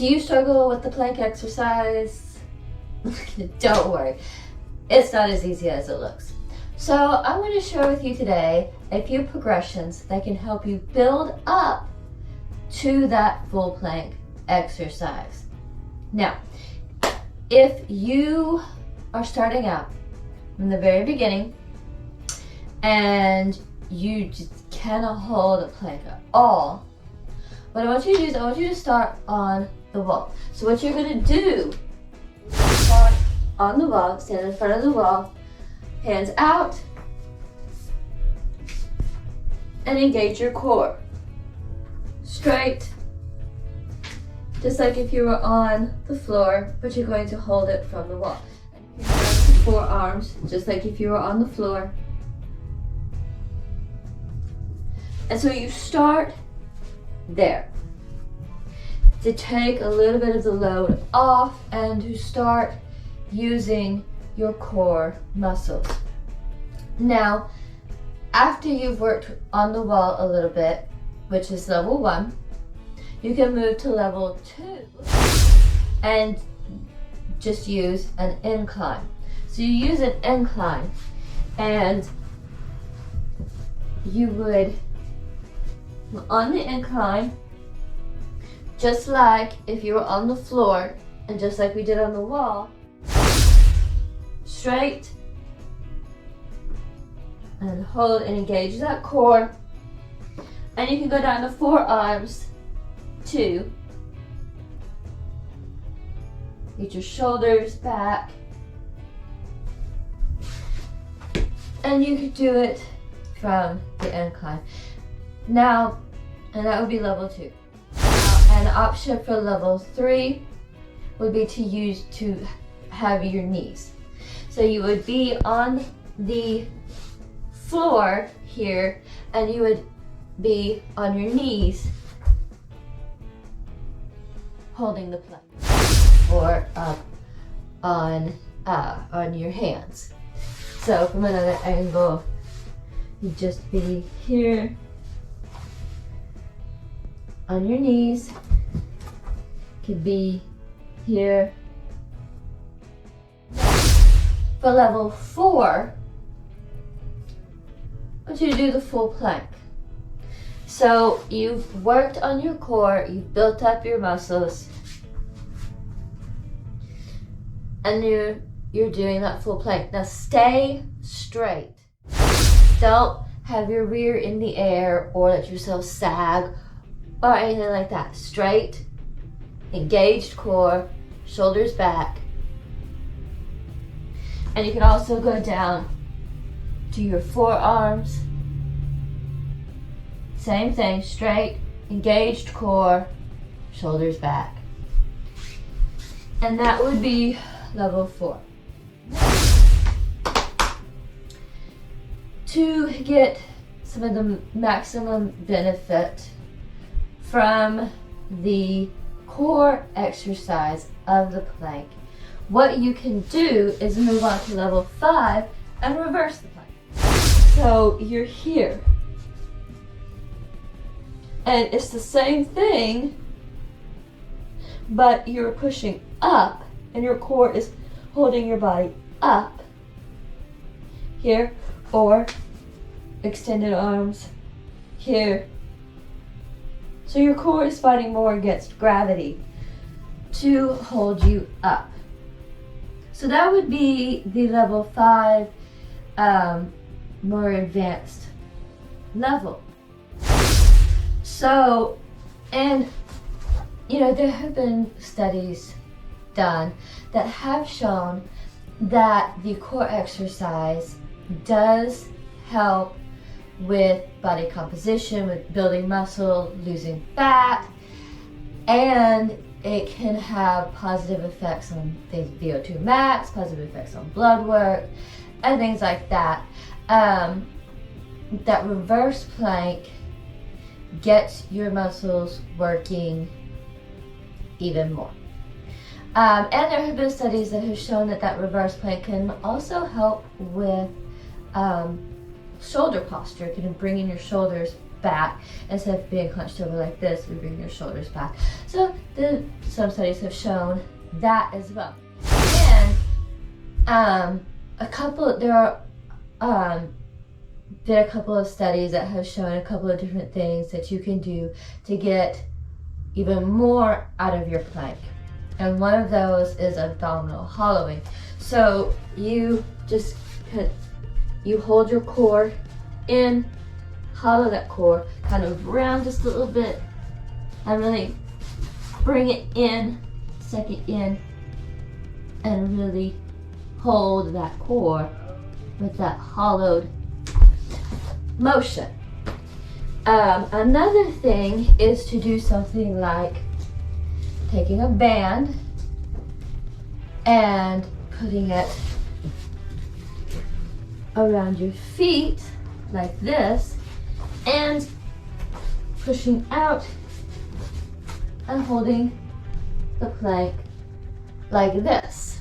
Do you struggle with the plank exercise? Don't worry, it's not as easy as it looks. So I'm going to share with you today a few progressions that can help you build up to that full plank exercise. Now, if you are starting out from the very beginning and you just cannot hold a plank at all, what I want you to do is I want you to start on the wall. So what you're going to do, start on the wall, stand in front of the wall, hands out, and engage your core. Straight, just like if you were on the floor, but you're going to hold it from the wall. And you can use the forearms, just like if you were on the floor. And so you start there to take a little bit of the load off and to start using your core muscles. Now, after you've worked on the wall a little bit, which is level 1, you can move to level 2 and just use an incline. So you use an incline and you would, on the incline, just like if you were on the floor and just like we did on the wall, straight and hold and engage that core. And you can go down the forearms too. Get your shoulders back. And you could do it from the incline. Now, and that would be level 2. Now, an option for level 3 would be to have your knees. So you would be on the floor here and you would be on your knees holding the plank or up on your hands. So from another angle, you just be here on your knees, could be here. For level 4, I want you to do the full plank. So you've worked on your core, you've built up your muscles, and you're doing that full plank. Now stay straight. Don't have your rear in the air or let yourself sag or anything like that. Straight, engaged core, shoulders back. And you can also go down to your forearms. Same thing, straight, engaged core, shoulders back. And that would be level 4. To get some of the maximum benefit from the core exercise of the plank, what you can do is move on to level 5 and reverse the plank. So you're here. And it's the same thing, but you're pushing up and your core is holding your body up here, or extended arms here. So your core is fighting more against gravity to hold you up. So that would be the level 5 more advanced level. So, and there have been studies done that have shown that the core exercise does help with body composition, with building muscle, losing fat, and it can have positive effects on things, VO2 max, positive effects on blood work, and things like that. That reverse plank gets your muscles working even more. And there have been studies that have shown that reverse plank can also help with shoulder posture. It can bring in your shoulders back. Instead of being hunched over like this, we bring your shoulders back. So some studies have shown that as well. And there are a couple of studies that have shown a couple of different things that you can do to get even more out of your plank. And one of those is abdominal hollowing. So you hold your core in, hollow that core, kind of round just a little bit, and really bring it in, suck it in, and really hold that core with that hollowed motion. Another thing is to do something like taking a band and putting it around your feet like this and pushing out and holding the plank like this.